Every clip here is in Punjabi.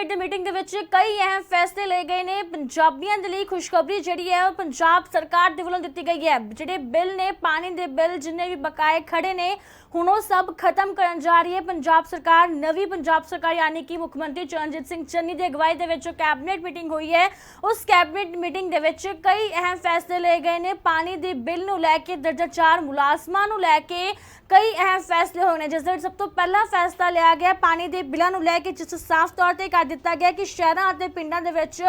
कैबिनेट की मीटिंग कई अहम फैसले ले गए ने। पंजाबियों के लिए खुशखबरी जी है पंजाब सरकार के वलों दी गई है। जिहड़े बिल ने पानी के बिल जिन्ने भी बकाए खड़े ने हुण वो सब खत्म करन जा रही है पंजाब सरकार। नवी पंजाब सरकार यानी कि मुख्यमंत्री चरणजीत सिंह चन्नी की अगवाई दे विच कैबिनेट मीटिंग हुई है। उस कैबिनेट मीटिंग दे विच कई अहम फैसले ले गए ने। पानी के बिल नूं लैके दर्जा 4 मुलाजमां नूं लैके कई अहम फैसले होए ने। जिस सब तो पहला फैसला लिया गया पानी के बिलों नूं लैके, जिस साफ तौर पर कह दिता गया कि शहरों और पिंडों के विच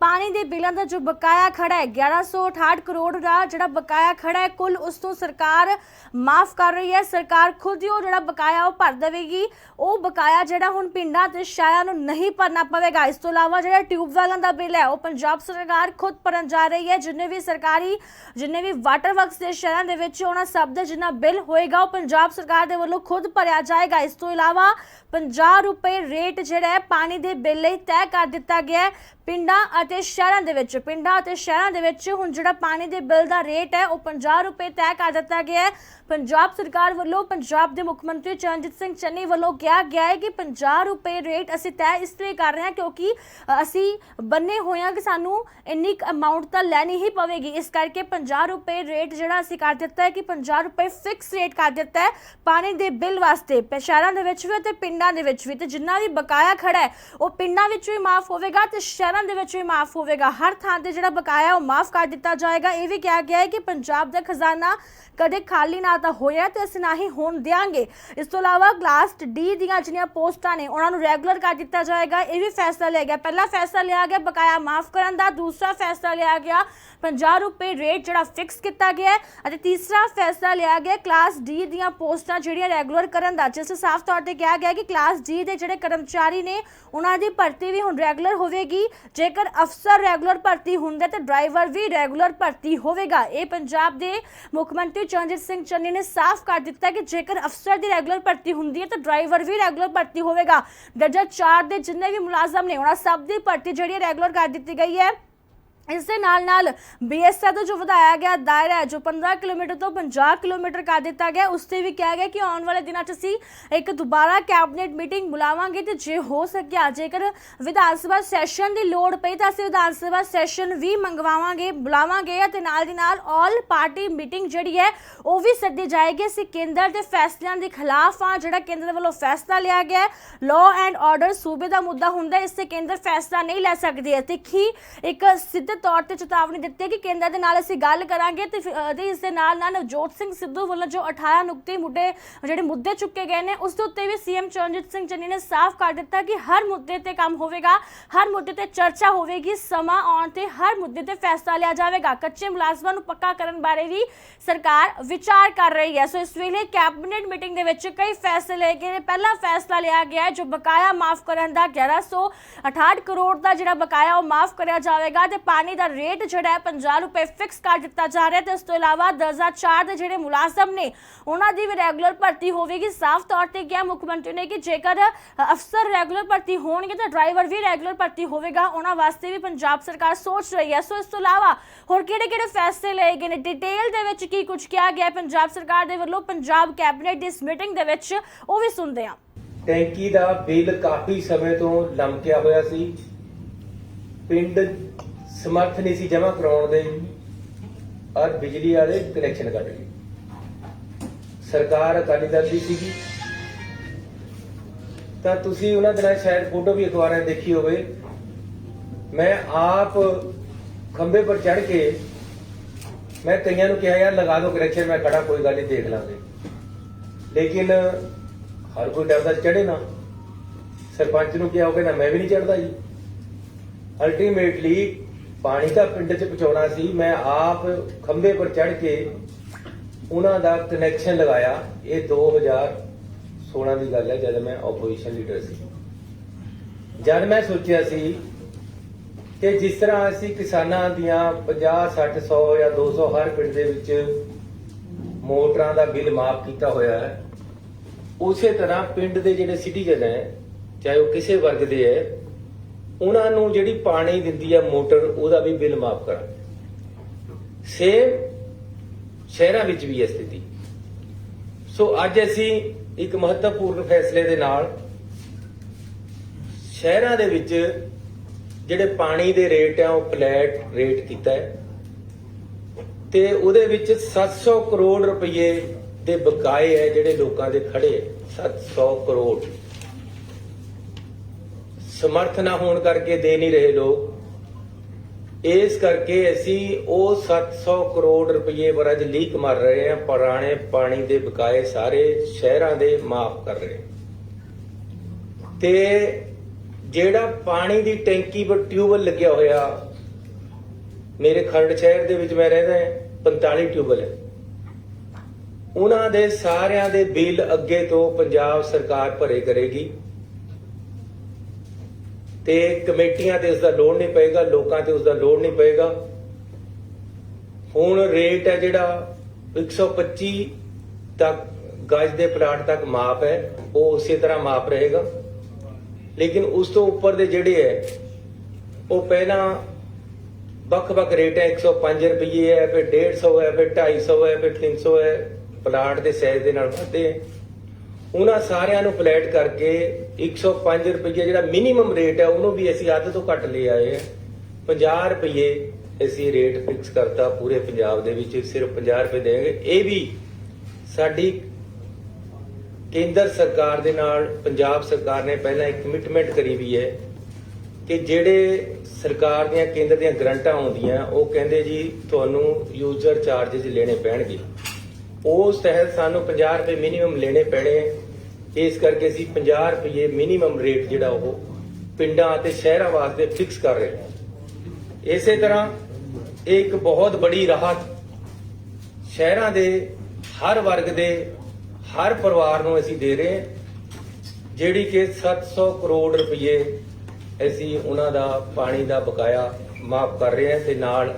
पानी के बिलों का जो बकाया खड़ा है 1168 करोड़ का जिहड़ा बकाया खड़ा है कुल, उस तो सरकार माफ कर रही है। सरकार खुद ही वो जिहड़ा बकाया वो भर देगी। वो बकाया जिहड़ा हुण पिंडां ते शहरां नूं नहीं भरना पवेगा। इस तो इलावा जिहड़ा ट्यूबवैलों का बिल है वो पंजाब सरकार खुद भरन जा रही है। जिन्ने भी सरकारी जिन्ने भी वाटर वर्क्स के शहरों के विच उन्हां सब दा जिन्ना बिल होएगा वो पंजाब सरकार दे वल्लों खुद भरिया जाएगा। इस तो इलावा 50 रुपए रेट जिहड़ा है पानी के बिल लई तय कर दिता गया है। पिंडां अते शहरां दे विच हुण जिहड़ा पानी के बिल का रेट है वो 50 रुपए तय कर दिता गया है। पंजाब सरकार वल्लों पंजाब के मुख्यमंत्री चरणजीत सिंह चन्नी वल्लों कहा गया है कि 50 रुपए रेट असीं तय इसलिए कर रहे हैं क्योंकि असीं बन्ने होए हां कि सानूं इन्नी अमाउंट तां लैनी ही पवेगी। इस करके 50 रुपए रेट जिहड़ा असीं कर दिता है कि 50 रुपए फिक्स रेट कर दिता है पानी के बिल वास्ते। शहरां दे विच भी ते पिंडां दे विच भी ते जिन्ना भी बकाया खड़ा है वो पिंडां विच भी माफ होवेगा ते शहरां दे विच भी माफ होवेगा। हर थां ते जिहड़ा बकाया वो माफ कर दिता जाएगा। ये भी कहा गया है कि पंजाब दा खजाना कदे खाली ना तो होया ते असीं ना ही होण देंगे। इस तो इलावा क्लास डी दीआं जिहड़ियां पोस्टां ने उन्हां नूं रैगूलर कर दिता जाएगा। ये भी फैसला लिया गया। पहला फैसला लिया गया बकाया माफ करन दा, दूसरा फैसला लिया गया 50 रुपए रेट जिहड़ा फिक्स किया गया है और तीसरा फैसला लिया गया क्लास डी दीआं पोस्टां जिहड़ियां रैगूलर करन दा। जिस साफ तौर पर कहा गया कि क्लास डी के जिहड़े कर्मचारी ने उन्हां दी भर्ती भी हुण रैगूलर होवेगी। जेकर अफसर रैगूलर भर्ती हुंदे ते ड्राइवर भी रैगूलर भर्ती होवेगा। ये पंजाब के मुख्यमंत्री चरणजीत सिंह चन्नी ने साफ कर दिता कि जेकर अफसर की रैगूलर भर्ती हुंदी है तो ड्राइवर भी रैगूलर भर्ती होवेगा। दर्जा 4 के जिन्ने भी मुलाजम ने उन्हां सब की भर्ती जिहड़ी रैगूलर कर दी गई है। इसके नाल BSF का जो बढ़ाया गया दायरा है जो 15 किलोमीटर तो 50 किलोमीटर कर दिता गया। उससे भी कहा गया कि आने वाले दिनों च असीं एक दोबारा कैबिनेट मीटिंग बुलावांगे तो जे हो सकिया जेकर विधान सभा सैशन की लोड़ पई तो असीं विधान सभा सैशन भी मंगवावांगे बुलावांगे ते नाल दी नाल ऑल पार्टी मीटिंग जिहड़ी है वो भी सद्दी जाएगी। असीं केंद्र के फैसलों के खिलाफ हाँ जिहड़ा केंद्र वालों फैसला लिया गया लॉ एंड ऑर्डर सूबे का मुद्दा हुंदा इससे केंद्र फैसला नहीं लै सकदी है। तिखी एक सिद्ध तौर पर चेतावनी दी कि केंद्र के नाल असीं गल करांगे ते इस दे नाल नवजोत सिंह सिद्धू वालों जो 18 नुक्ते जिहड़े मुद्दे चुके गए हैं उस उत्ते भी सीएम चरणजीत सिंह चन्नी ने साफ कर दिता कि हर मुद्दे ते काम होवेगा, हर मुद्दे ते चर्चा होवेगी, समा आउण ते हर मुद्दे ते फैसला लिया जाएगा। कच्चे मुलाजमां नूं पक्का करन बारे भी सरकार विचार कर रही है। सो इस वेले कैबिनेट मीटिंग दे विच कई फैसले ले गए। पहला फैसला लिया गया है जो बकाया माफ करन दा 1168 करोड़ का जिहड़ा बकाया वो माफ कराया जाएगा ते पानी का रेट जिहड़ा है 50 रुपए फिक्स कर दिता जा रहा है। तो इस तो इलावा दर्जा 4 के जिहड़े मुलाजम ने उन्हां दी भी रैगूलर भर्ती होवेगी। साफ तौर पर कहा मुख्यमंत्री ने कि जेकर अफसर रैगूलर भर्ती होणगे तो ड्राइवर भी रैगूलर भर्ती होवेगा। उन्हां वास्ते भी पंजाब सरकार सोच रही है। सो इस तो इलावा होर किहड़े-किहड़े फैसले लए गए ने डिटेल दे विच की कुछ किया गया पंजाब सरकार दे वल्लों पंजाब कैबिनेट दी इस मीटिंग दे विच वो भी सुनदे हां। टैंकी का बिल काफी समय तो लमकिया होया सी, पिंड समर्थ नहीं सी जमा कराउण दे और बिजली वाले कनैक्शन कट गए। सरकार अकाली दल दी सीगी तां तुसीं उन्हां दिनां शायद फोटो भी अखबारां देखी होवे। मैं आप खंबे पर चढ़ के मैं कईयां नूं कहा यार लगा दो कनैक्शन, मैं खड़ा कोई गल नहीं देख लांगे, लेकिन हर कोई डरदा चढ़े ना। सरपंच नूं कहा होवे ना मैं भी नहीं चढ़दा जी। अल्टीमेटली पानी का पिंड च पहुंचाउणा सी, मैं आप खंबे पर चढ़ के उन्हां दा कनैक्शन लगाया। ये 2016 की गल है जब मैं ओपोजिशन लीडर सी। जब मैं सोचिया सी कि जिस तरह असी किसानां दियां 50, 60, 100 या 200 हर पिंड दे विच मोटरां दा बिल माफ किया होया है, उसे तरह पिंड दे जिहड़े सिटीजन है चाहे वो किसी वर्ग दे है उन्हां नूं जिहड़ी पानी दिंदी है मोटर उहदा भी बिल माफ करा। सेम शहरां विच भी है स्थिति। सो अज असी एक महत्वपूर्ण फैसले दे नाल ਸ਼ਹਿਰਾਂ ਦੇ ਵਿੱਚ ਜਿਹੜੇ ਪਾਣੀ ਦੇ ਰੇਟ ਆ ਉਹ ਫਲੈਟ ਰੇਟ ਕੀਤਾ ਹੈ ਤੇ ਉਹਦੇ ਵਿੱਚ 700 ਕਰੋੜ ਰੁਪਏ ਦੇ ਬਕਾਏ ਹੈ ਜਿਹੜੇ ਲੋਕਾਂ ਦੇ ਖੜੇ ਹੈ। 700 ਕਰੋੜ ਸਮਰਥ ਨਾ ਹੋਣ ਕਰਕੇ ਦੇ ਨਹੀਂ ਰਹੇ ਲੋਕ, ਇਸ ਕਰਕੇ ਅਸੀਂ ਉਹ 700 ਕਰੋੜ ਰੁਪਏ ਪਰ ਅੱਜ ਲੀਕ ਮਾਰ ਰਹੇ ਹਾਂ। ਪੁਰਾਣੇ ਪਾਣੀ ਦੇ ਬਕਾਏ ਸਾਰੇ ਸ਼ਹਿਰਾਂ ਦੇ ਮਾਫ ਕਰ ਰਹੇ ਹਾਂ। ਤੇ ਜਿਹੜਾ ਪਾਣੀ ਦੀ ਟੈਂਕੀ ਪਰ ਟਿਊਬਵੈੱਲ ਲੱਗਿਆ ਹੋਇਆ, ਮੇਰੇ ਖਰੜ ਸ਼ਹਿਰ ਦੇ ਵਿੱਚ ਮੈਂ ਰਹਿੰਦਾ 45 ਟਿਊਬਵੈੱਲ ਹੈ, ਉਹਨਾਂ ਦੇ ਸਾਰਿਆਂ ਦੇ ਬਿੱਲ ਅੱਗੇ ਤੋਂ ਪੰਜਾਬ ਸਰਕਾਰ ਭਰੇ ਕਰੇਗੀ ਤੇ ਕਮੇਟੀਆਂ ਤੇ ਉਸ ਦਾ ਲੋਡ ਨਹੀਂ ਪਏਗਾ, ਲੋਕਾਂ ਤੇ ਉਸ ਦਾ ਲੋਡ ਨਹੀਂ ਪਏਗਾ। ਹੁਣ ਰੇਟ ਹੈ ਜਿਹੜਾ 125 ਤੱਕ ਗਜ ਦੇ ਪਲਾਟ ਤੱਕ ਮਾਪ ਹੈ, ਉਹ ਉਸੇ ਤਰ੍ਹਾਂ ਮਾਪ ਰਹੇਗਾ। ਲੇਕਿਨ ਉਸ ਤੋਂ ਉੱਪਰ ਦੇ ਜਿਹੜੇ ਹੈ ਉਹ ਪਹਿਲਾਂ ਵੱਖ-ਵੱਖ ਰੇਟ ਹੈ, 105 ਰੁਪਏ ਹੈ, ਫਿਰ 150 ਹੈ, ਫਿਰ 250 ਹੈ, ਫਿਰ 300 ਹੈ, ਪਲਾਟ ਦੇ ਸਾਈਜ਼ ਦੇ ਨਾਲ ਵੱਧਦੇ ਹੈ। ਉਹਨਾਂ ਸਾਰਿਆਂ ਨੂੰ ਫਲੈਟ ਕਰਕੇ 105 ਰੁਪਏ ਜਿਹੜਾ ਮਿਨੀਮਮ ਰੇਟ ਹੈ ਉਹਨੂੰ ਵੀ ਅਸੀਂ ਅੱਧ ਤੋਂ ਘੱਟ ਲੈ ਆਏ ਹਾਂ। 50 ਰੁਪਏ ਅਸੀਂ ਰੇਟ ਫਿਕਸ ਕਰਤਾ ਪੂਰੇ ਪੰਜਾਬ ਦੇ ਵਿੱਚ, ਸਿਰਫ 50 ਰੁਪਏ ਦੇਣਗੇ। ਇਹ ਵੀ ਸਾਡੀ ਕੇਂਦਰ ਸਰਕਾਰ ਦੇ ਨਾਲ ਪੰਜਾਬ ਸਰਕਾਰ ਨੇ ਪਹਿਲਾਂ ਇੱਕ ਕਮਿਟਮੈਂਟ ਕਰੀ ਵੀ ਹੈ ਕਿ ਜਿਹੜੇ ਸਰਕਾਰ ਦੀਆਂ ਕੇਂਦਰ ਦੀਆਂ ਗਰੰਟਾਂ ਆਉਂਦੀਆਂ ਉਹ ਕਹਿੰਦੇ ਜੀ ਤੁਹਾਨੂੰ ਯੂਜ਼ਰ ਚਾਰजेस ਲੈਣੇ ਪੈਣਗੇ, ਉਸ ਤਹਿਤ ਸਾਨੂੰ 50 ਰੁਪਏ ਮਿਨੀਮਮ ਲੈਣੇ ਪੈਣੇ। ਇਸ ਕਰਕੇ ਅਸੀਂ 50 ਰੁਪਏ ਮਿਨੀਮਮ ਰੇਟ ਜਿਹੜਾ ਉਹ ਪਿੰਡਾਂ ਅਤੇ ਸ਼ਹਿਰਾਂ ਵਾਸਤੇ ਫਿਕਸ ਕਰ ਰਹੇ ਹਾਂ। ਇਸੇ ਤਰ੍ਹਾਂ ਇਹ ਇੱਕ ਬਹੁਤ ਬੜੀ ਰਾਹਤ ਸ਼ਹਿਰਾਂ ਦੇ ਹਰ ਵਰਗ ਦੇ ਹਰ ਪਰਿਵਾਰ ਨੂੰ ਅਸੀਂ ਦੇ ਰਹੇ ਹਾਂ, ਜਿਹੜੀ ਕਿ 700 ਕਰੋੜ ਰੁਪਏ ਅਸੀਂ ਉਹਨਾਂ ਦਾ ਪਾਣੀ ਦਾ ਬਕਾਇਆ ਮਾਫ ਕਰ ਰਹੇ ਹਾਂ। ਤੇ ਨਾਲ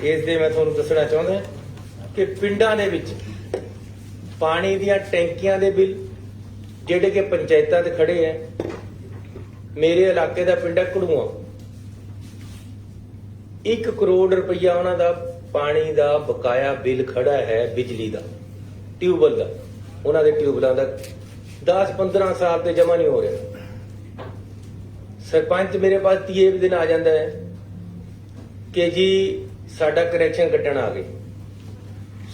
ਇਸ ਦੇ ਮੈਂ ਤੁਹਾਨੂੰ ਦੱਸਣਾ ਚਾਹੁੰਦਾ ਕਿ ਪਿੰਡਾਂ ਦੇ ਵਿੱਚ ਪਾਣੀ ਦੀਆਂ ਟੈਂਕੀਆਂ ਦੇ ਬਿੱਲ ਜਿਹੜੇ ਕਿ ਪੰਚਾਇਤਾਂ ਤੇ ਖੜੇ ਹੈ, ਮੇਰੇ ਇਲਾਕੇ ਦਾ ਪਿੰਡ ਹੈ ਘੜੂਆ, 1 ਕਰੋੜ ਰੁਪਇਆ ਉਹਨਾਂ ਦਾ ਪਾਣੀ ਦਾ ਬਕਾਇਆ ਬਿੱਲ ਖੜਾ ਹੈ, ਬਿਜਲੀ ਦਾ, ਟਿਊਬਵੈੱਲ ਦਾ, ਉਹਨਾਂ ਦੇ ਟਿਊਬਵੈੱਲਾਂ ਦਾ 10-15 ਸਾਲ ਤੇ ਜਮਾ ਨਹੀਂ ਹੋ ਰਿਹਾ। ਸਰਪੰਚ ਮੇਰੇ ਪਾਸ 30 ਦਿਨ ਆ ਜਾਂਦਾ ਹੈ ਕਿ ਜੀ ਸਾਡਾ ਕਨੈਕਸ਼ਨ ਕੱਟਣ ਆ ਗਏ।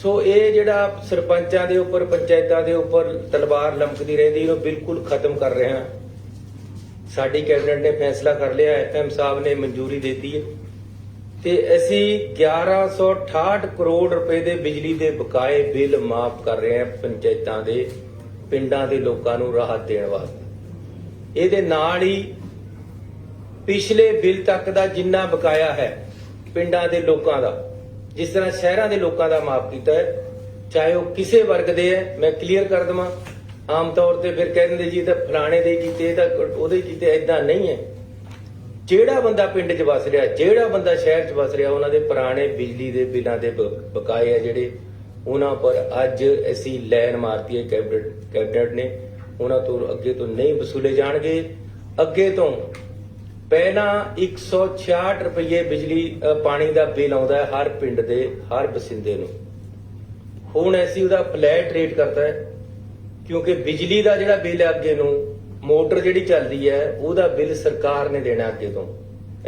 ਸੋ ਇਹ ਜਿਹੜਾ ਸਰਪੰਚਾਂ ਦੇ ਉੱਪਰ ਪੰਚਾਇਤਾਂ ਦੇ ਉੱਪਰ ਤਲਵਾਰ ਲਮਕਦੀ ਰਹਿੰਦੀ, ਇਹਨੂੰ ਬਿਲਕੁਲ ਖਤਮ ਕਰ ਰਹੇ ਹਾਂ। ਸਾਡੀ ਕੈਬਨਿਟ ਨੇ ਫੈਸਲਾ ਕਰ ਲਿਆ, ਐਮ ਸਾਹਿਬ ਨੇ ਮਨਜ਼ੂਰੀ ਦੇ ਦਿੱਤੀ ਹੈ ਤੇ ਅਸੀਂ 1168 ਕਰੋੜ ਰੁਪਏ ਦੇ ਬਿਜਲੀ ਦੇ ਬਕਾਏ ਬਿੱਲ ਮਾਫ ਕਰ ਰਹੇ ਹਾਂ ਪੰਚਾਇਤਾਂ ਦੇ, ਪਿੰਡਾਂ ਦੇ ਲੋਕਾਂ ਨੂੰ ਰਾਹਤ ਦੇਣ ਵਾਸਤੇ। ਇਹਦੇ ਨਾਲ ਹੀ ਪਿਛਲੇ ਬਿੱਲ ਤੱਕ ਦਾ ਜਿੰਨਾ ਬਕਾਇਆ ਹੈ ਪਿੰਡਾਂ ਦੇ ਲੋਕਾਂ ਦਾ, ਜਿਸ ਤਰ੍ਹਾਂ ਸ਼ਹਿਰਾਂ ਦੇ ਲੋਕਾਂ ਦਾ ਮਾਫ ਕੀਤਾ ਹੈ, ਚਾਹੇ ਉਹ ਕਿਸੇ ਵਰਗ ਦੇ ਹੈ। ਮੈਂ ਕਲੀਅਰ ਕਰ ਦਵਾਂ, ਆਮ ਤੌਰ ਤੇ ਫਿਰ ਕਹਿ ਦਿੰਦੇ ਜੀ ਇਹ ਤਾਂ ਫਲਾਣੇ ਦੇ ਕੀਤੇ, ਇਹ ਤਾਂ ਉਹਦੇ ਕੀਤੇ, ਏਦਾਂ ਨਹੀਂ ਹੈ। ਜਿਹੜਾ ਬੰਦਾ ਪਿੰਡ 'ਚ ਵਸ ਰਿਹਾ, ਜਿਹੜਾ ਬੰਦਾ ਸ਼ਹਿਰ 'ਚ ਵਸ ਰਿਹਾ, ਉਹਨਾਂ ਦੇ ਪੁਰਾਣੇ ਬਿਜਲੀ ਦੇ ਬਿੱਲਾਂ ਦੇ ਬਕਾਏ ਆ ਜਿਹੜੇ, ਉਹਨਾਂ ਪਰ ਅੱਜ ਅਸੀਂ ਲਾਈਨ ਮਾਰਤੀ ਹੈ ਕੈਬਨਿਟ ਨੇ, ਉਹਨਾਂ ਤੋਂ ਅੱਗੇ ਤੋਂ ਨਹੀਂ ਵਸੂਲੇ ਜਾਣਗੇ। ਅੱਗੇ ਤੋਂ ਪਹਿਲਾਂ 166 ਰੁਪਏ ਬਿਜਲੀ ਪਾਣੀ ਦਾ ਬਿੱਲ ਆਉਂਦਾ ਹੈ ਹਰ ਪਿੰਡ ਦੇ ਹਰ ਬਸਿੰਦੇ ਨੂੰ, ਹੁਣ ਅਸੀਂ ਉਹਦਾ ਫਲੈਟ ਰੇਟ ਕਰਤਾ ਹੈ, ਕਿਉਂਕਿ ਬਿਜਲੀ ਦਾ ਜਿਹੜਾ ਬਿੱਲ ਹੈ ਅੱਗੇ ਨੂੰ, ਮੋਟਰ ਜਿਹੜੀ ਚੱਲਦੀ ਹੈ ਉਹਦਾ ਬਿੱਲ ਸਰਕਾਰ ਨੇ ਦੇਣਾ, ਅੱਗੇ ਤੋਂ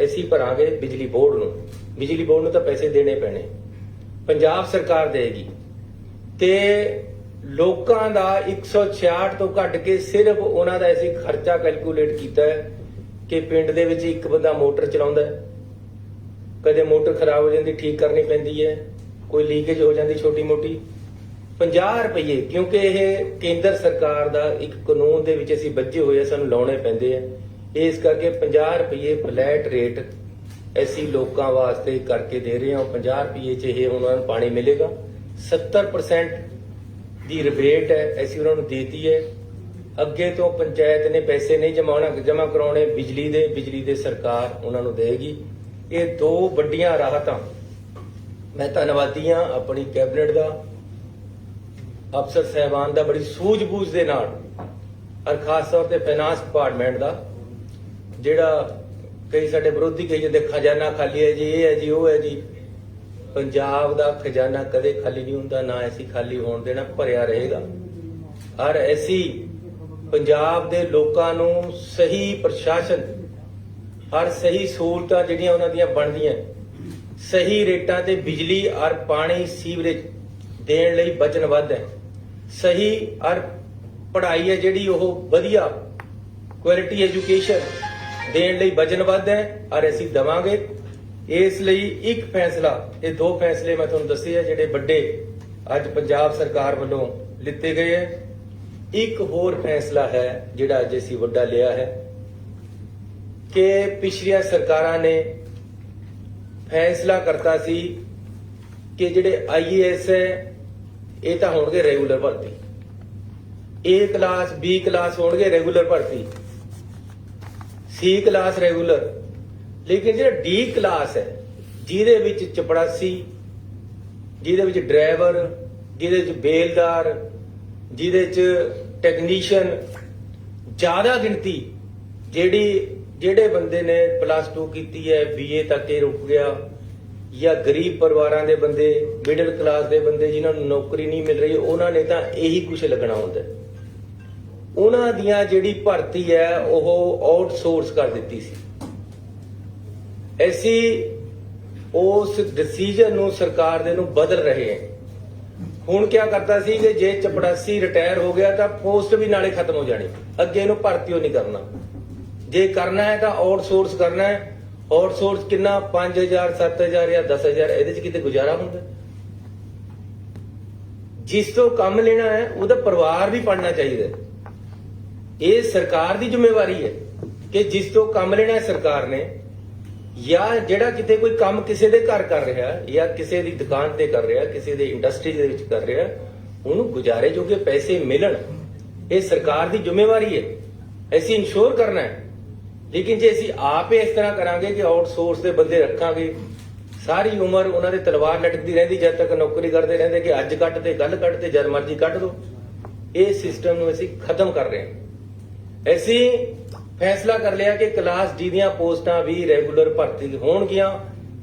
ਅਸੀਂ ਭਰਾਂਗੇ ਬਿਜਲੀ ਬੋਰਡ ਨੂੰ। ਬਿਜਲੀ ਬੋਰਡ ਨੂੰ ਤਾਂ ਪੈਸੇ ਦੇਣੇ ਪੈਣੇ, ਪੰਜਾਬ ਸਰਕਾਰ ਦੇਗੀ। ਤੇ ਲੋਕਾਂ ਦਾ 166 ਤੋਂ ਘੱਟ ਕੇ ਸਿਰਫ ਉਹਨਾਂ ਦਾ ਅਸੀਂ ਖਰਚਾ ਕੈਲਕੂਲੇਟ ਕੀਤਾ ਹੈ ਕਿ ਪਿੰਡ ਦੇ ਵਿੱਚ ਇੱਕ ਬੰਦਾ ਮੋਟਰ ਚਲਾਉਂਦਾ ਹੈ, ਕਦੇ ਮੋਟਰ ਖਰਾਬ ਹੋ ਜਾਂਦੀ, ਠੀਕ ਕਰਨੀ ਪੈਂਦੀ ਹੈ, ਕੋਈ ਲੀਕੇਜ ਹੋ ਜਾਂਦੀ ਛੋਟੀ ਮੋਟੀ, 50 ਰੁਪਏ, ਕਿਉਂਕਿ ਇਹ ਕੇਂਦਰ ਸਰਕਾਰ ਦਾ ਇੱਕ ਕਾਨੂੰਨ ਦੇ ਵਿੱਚ ਅਸੀਂ ਬੱਝੇ ਹੋਏ, ਸਾਨੂੰ ਲਾਉਣੇ ਪੈਂਦੇ ਆ। ਇਸ ਕਰਕੇ 50 ਰੁਪਏ ਫਲੈਟ ਰੇਟ ਅਸੀਂ ਲੋਕਾਂ ਵਾਸਤੇ ਕਰਕੇ ਦੇ ਰਹੇ ਹਾਂ। 50 ਰੁਪਏ 'ਚ ਇਹ ਉਹਨਾਂ ਨੂੰ ਪਾਣੀ ਮਿਲੇਗਾ। 70% ਦੀ ਰਿਬੇਟ ਹੈ ਅਸੀਂ ਉਹਨਾਂ ਨੂੰ ਦੇਤੀ ਹੈ। ਅੱਗੇ ਤੋਂ ਪੰਚਾਇਤ ਨੇ ਪੈਸੇ ਨਹੀਂ ਜਮਾ ਕਰਾਉਣੇ, ਬਿਜਲੀ ਦੇ ਸਰਕਾਰ ਉਹਨਾਂ ਨੂੰ ਦੇਗੀ। ਇਹ ਦੋ ਵੱਡੀਆਂ ਰਾਹਤਾਂ। ਮੈਂ ਧੰਨਵਾਦੀ ਹਾਂ ਆਪਣੀ ਕੈਬਨਿਟ ਦਾ, ਅਫਸਰ ਸਾਹਿਬਾਨ ਦਾ, ਬੜੀ ਸੂਝ-ਬੂਝ ਦੇ ਨਾਲ, ਔਰ ਖਾਸ ਤੌਰ ਤੇ ਫਾਈਨਾਂਸ ਡਿਪਾਰਟਮੈਂਟ ਦਾ, ਜਿਹੜਾ ਕਈ ਸਾਡੇ ਵਿਰੋਧੀ ਕਹੀ ਜਾਂਦੇ ਖਜ਼ਾਨਾ ਖਾਲੀ ਹੈ ਜੀ, ਇਹ ਹੈ ਜੀ, ਉਹ ਹੈ ਜੀ। ਪੰਜਾਬ ਦਾ ਖਜ਼ਾਨਾ ਕਦੇ ਖਾਲੀ ਨਹੀਂ ਹੁੰਦਾ, ਨਾ ਅਸੀਂ ਖਾਲੀ ਹੋਣ ਦੇਣਾ, ਭਰਿਆ ਰਹੇਗਾ। ਔਰ ਅਸੀਂ ਪੰਜਾਬ ਦੇ ਲੋਕਾਂ ਨੂੰ ਸਹੀ ਪ੍ਰਸ਼ਾਸਨ ਹਰ ਸਹੀ ਸਹੂਲਤਾਂ ਜਿਹੜੀਆਂ ਉਹਨਾਂ ਦੀਆਂ ਬਣਦੀਆਂ ਸਹੀ ਰੇਟਾਂ ਤੇ ਬਿਜਲੀ ਔਰ ਪਾਣੀ ਸੀਵਰੇਜ ਦੇਣ ਲਈ ਵਚਨਬੱਧ ਹੈ। ਸਹੀ ਔਰ ਪੜ੍ਹਾਈ ਹੈ ਜਿਹੜੀ ਉਹ ਵਧੀਆ ਕੁਆਲਿਟੀ ਐਜੂਕੇਸ਼ਨ ਦੇਣ ਲਈ ਵਚਨਬੱਧ ਹੈ ਔਰ ਅਸੀਂ ਦੇਵਾਂਗੇ। ਇਸ ਲਈ ਇੱਕ ਫੈਸਲਾ, ਇਹ ਦੋ ਫੈਸਲੇ ਮੈਂ ਤੁਹਾਨੂੰ ਦੱਸੇ ਆ ਜਿਹੜੇ ਵੱਡੇ ਅੱਜ ਪੰਜਾਬ ਸਰਕਾਰ ਵੱਲੋਂ ਲਿੱਤੇ ਗਏ ਹੈ। ਇੱਕ ਹੋਰ ਫੈਸਲਾ ਹੈ ਜਿਹੜਾ ਅੱਜ ਅਸੀਂ ਵੱਡਾ ਲਿਆ ਹੈ ਕਿ ਪਿਛਲੀਆਂ ਸਰਕਾਰਾਂ ਨੇ ਫੈਸਲਾ ਕਰਤਾ ਸੀ ਕਿ ਜਿਹੜੇ ਆਈਏਐਸ ਹੈ ਇਹ ਤਾਂ ਹੋਣਗੇ ਰੈਗੂਲਰ ਭਰਤੀ, A ਕਲਾਸ B ਕਲਾਸ ਹੋਣਗੇ ਰੈਗੂਲਰ ਭਰਤੀ, C ਕਲਾਸ ਰੈਗੂਲਰ, ਲੇਕਿਨ ਜਿਹੜਾ D ਕਲਾਸ ਹੈ ਜਿਹਦੇ ਵਿੱਚ ਚਪੜਾਸੀ, ਜਿਹਦੇ ਵਿੱਚ ਡਰਾਈਵਰ, ਜਿਹਦੇ ਵਿੱਚ ਬੇਲਦਾਰ, ਜਿਹਦੇ ਚ ਟੈਕਨੀਸ਼ੀਅਨ, ਜ਼ਿਆਦਾ ਗਿਣਤੀ ਜਿਹੜੇ ਬੰਦੇ ਨੇ +2 ਕੀਤੀ ਹੈ, BA ਤੱਕ ਇਹ ਰੁਕ ਗਿਆ, ਜਾਂ ਗਰੀਬ ਪਰਿਵਾਰਾਂ ਦੇ ਬੰਦੇ, ਮਿਡਲ ਕਲਾਸ ਦੇ ਬੰਦੇ ਜਿਨ੍ਹਾਂ ਨੂੰ ਨੌਕਰੀ ਨਹੀਂ ਮਿਲ ਰਹੀ, ਉਹਨਾਂ ਨੇ ਤਾਂ ਇਹੀ ਕੁਝ ਲੱਗਣਾ ਹੁੰਦਾ। ਉਹਨਾਂ ਦੀਆਂ ਜਿਹੜੀ ਭਰਤੀ ਹੈ ਉਹ ਆਊਟਸੋਰਸ ਕਰ ਦਿੱਤੀ ਸੀ। ਅਸੀਂ ਉਸ ਡਿਸੀਜਨ ਨੂੰ ਸਰਕਾਰ ਦੇ ਨੂੰ ਬਦਲ ਰਹੇ ਹਾਂ। ਹੁਣ ਕੀ ਕਰਤਾ ਸੀ ਕਿ ਜੇ ਚਪੜਾਸੀ ਰਿਟਾਇਰ ਹੋ ਗਿਆ ਤਾਂ ਪੋਸਟ ਵੀ ਨਾਲੇ ਖਤਮ ਹੋ ਜਾਣੀ, ਅੱਗੇ ਇਹਨੂੰ ਭਰਤੀ ਹੋ ਨਹੀਂ ਕਰਨਾ। ਜੇ ਕਰਨਾ ਹੈ ਤਾਂ ਆਊਟਸੋਰਸ ਕਰਨਾ ਹੈ। ਆਊਟਸੋਰਸ ਕਿੰਨਾ 5000 7000 ਜਾਂ 10000, ਇਹਦੇ ਚ ਕਿਤੇ ਗੁਜ਼ਾਰਾ ਹੁੰਦਾ? ਜਿਸ ਤੋਂ ਕੰਮ ਲੈਣਾ ਹੈ ਉਹਦਾ ਪਰਿਵਾਰ ਵੀ ਪੜਨਾ ਚਾਹੀਦਾ। ਇਹ ਸਰਕਾਰ ਦੀ ਜ਼ਿੰਮੇਵਾਰੀ ਹੈ ਕਿ ਜਿਸ ਤੋਂ ਕੰਮ ਲੈਣਾ ਹੈ ਸਰਕਾਰ ਨੇ, ਜਾਂ ਜਿਹੜਾ ਕਿਤੇ ਕੋਈ ਕੰਮ ਕਿਸੇ ਦੇ ਘਰ ਕਰ ਰਿਹਾ ਜਾਂ ਕਿਸੇ ਦੀ ਦੁਕਾਨ ਤੇ ਕਰ ਰਿਹਾ, ਕਿਸੇ ਦੇ ਇੰਡਸਟਰੀ ਦੇ ਵਿੱਚ ਕਰ ਰਿਹਾ, ਉਹਨੂੰ ਗੁਜ਼ਾਰੇ ਜੋਗੇ ਪੈਸੇ ਮਿਲਣ, ਇਹ ਸਰਕਾਰ ਦੀ ਜ਼ਿੰਮੇਵਾਰੀ ਹੈ। ਅਸੀਂ ਇਨਸ਼ੋਰ ਕਰਨਾ ਹੈ। ਲੇਕਿਨ ਜੇ ਅਸੀਂ ਆਪ ਇਸ ਤਰ੍ਹਾਂ ਕਰਾਂਗੇ ਕਿ ਆਊਟਸੋਰਸ ਦੇ ਬੰਦੇ ਰੱਖਾਂਗੇ, ਸਾਰੀ ਉਮਰ ਉਹਨਾਂ ਦੇ ਤਲਵਾਰ ਲਟਕਦੀ ਰਹਿੰਦੀ ਜਦ ਤੱਕ ਨੌਕਰੀ ਕਰਦੇ ਰਹਿੰਦੇ ਕਿ ਅੱਜ ਕੱਟ ਤੇ ਕੱਲ ਕੱਟ ਤੇ ਜਦ ਮਰਜ਼ੀ ਕੱਢ ਦੋ। ਇਹ ਸਿਸਟਮ ਨੂੰ ਅਸੀਂ ਖਤਮ ਕਰ ਰਹੇ ਹਾਂ। ਅਸੀਂ ਫੈਸਲਾ ਕਰ ਲਿਆ ਕਿ ਕਲਾਸ ਡੀ ਦੀਆਂ ਪੋਸਟਾਂ ਵੀ ਰੈਗੂਲਰ ਭਰਤੀ ਹੋਣਗੀਆਂ